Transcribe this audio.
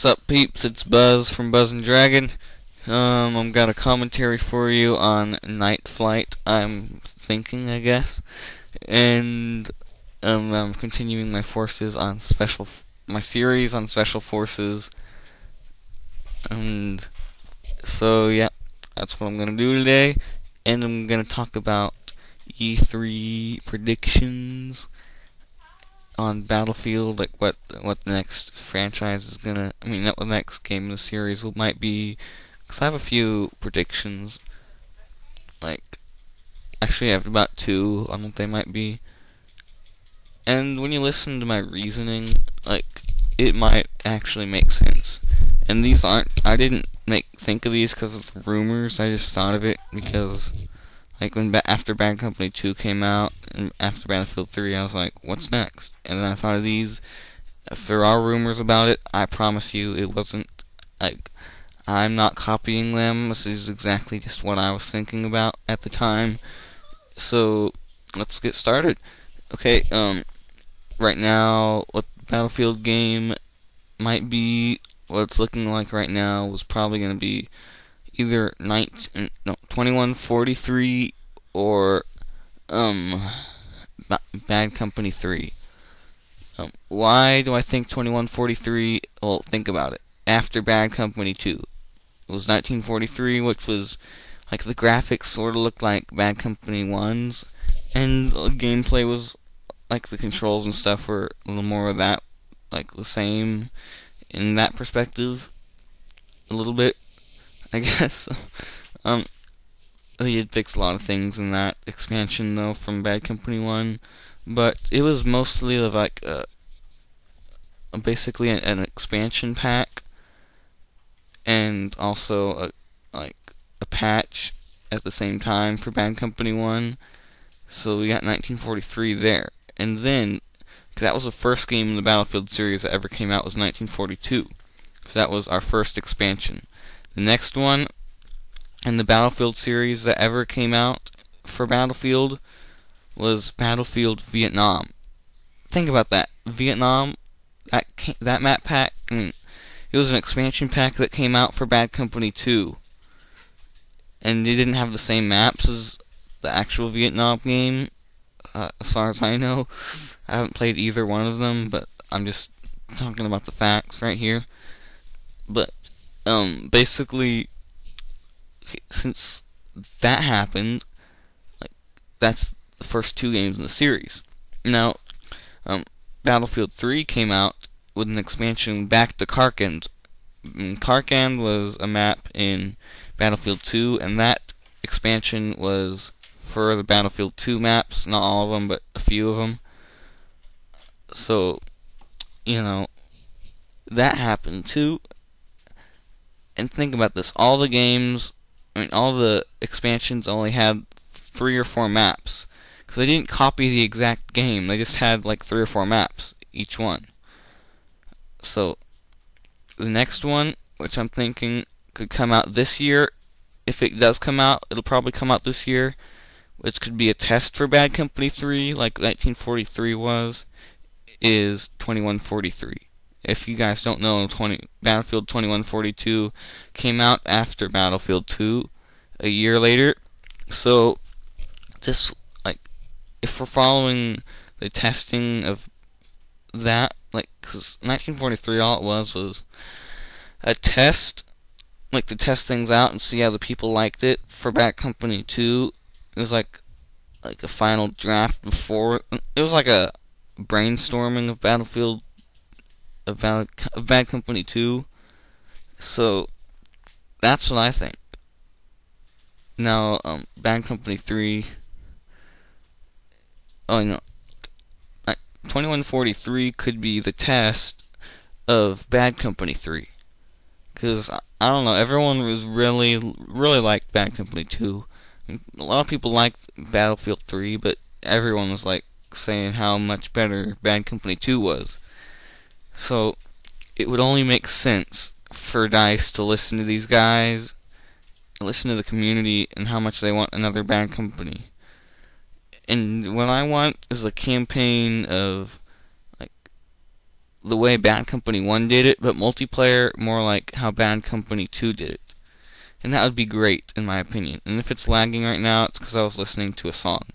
What's up, peeps? It's Buzz from Buzz and Dragon. I've got a commentary for you on Night Flight, I'm thinking, I guess. And I'm continuing my my series on Special Forces. And so, yeah, that's what I'm gonna do today. And I'm gonna talk about E3 predictions on Battlefield, like what the next franchise is gonna, what the next game in the series might be, because I have a few predictions. Like, actually I have about two on what they might be. And when you listen to my reasoning, like, it might actually make sense. And I didn't think of these because it's rumors, I just thought of it because, like, after Bad Company 2 came out, and after Battlefield 3, I was like, what's next? And then I thought of these. If there are rumors about it, I promise you it wasn't, like, I'm not copying them. This is exactly just what I was thinking about at the time. So, let's get started. Okay, right now, what the Battlefield game might be, what it's looking like right now, was probably going to be either 2143 or Bad Company 3. Why do I think 2143? Well, think about it. After Bad Company 2, it was 1943, which was like the graphics sort of looked like Bad Company 1's, and the gameplay was like the controls and stuff were a little more of that, like the same in that perspective, a little bit, I guess. He had fixed a lot of things in that expansion, though, from Bad Company 1, but it was mostly like basically an expansion pack, and also a patch at the same time for Bad Company 1. So we got 1943 there, and then that was the first game in the Battlefield series that ever came out, was 1942. So that was our first expansion. The next one in the Battlefield series that ever came out for Battlefield was Battlefield Vietnam. Think about that. Vietnam, that map pack, it was an expansion pack that came out for Bad Company 2. And they didn't have the same maps as the actual Vietnam game, as far as I know. I haven't played either one of them, but I'm just talking about the facts right here. But, basically, since that happened, like, that's the first two games in the series. Now, Battlefield 3 came out with an expansion back to Karkand. Karkand was a map in Battlefield 2, and that expansion was for the Battlefield 2 maps, not all of them, but a few of them. So, that happened too. And think about this, all the expansions only had 3 or 4 maps, because they didn't copy the exact game, they just had like 3 or 4 maps, each one. So, the next one, which I'm thinking could come out this year, if it does come out, it'll probably come out this year, which could be a test for Bad Company 3, like 1943 was, is 2143. If you guys don't know, Battlefield 2142 came out after Battlefield 2, a year later. So, this, if we're following the testing of that, because 1943, all it was a test, to test things out and see how the people liked it. For Bad Company 2, it was like a final draft before, it was like a brainstorming of Battlefield, of Bad Company 2. So, that's what I think. Now, Bad Company 3, 2143 could be the test of Bad Company 3. Because, I don't know, everyone was really liked Bad Company 2. A lot of people liked Battlefield 3, but everyone was saying how much better Bad Company 2 was. So, it would only make sense for DICE to listen to these guys, listen to the community, and how much they want another Bad Company. And what I want is a campaign of the way Bad Company 1 did it, but multiplayer more like how Bad Company 2 did it. And that would be great, in my opinion. And if it's lagging right now, it's because I was listening to a song.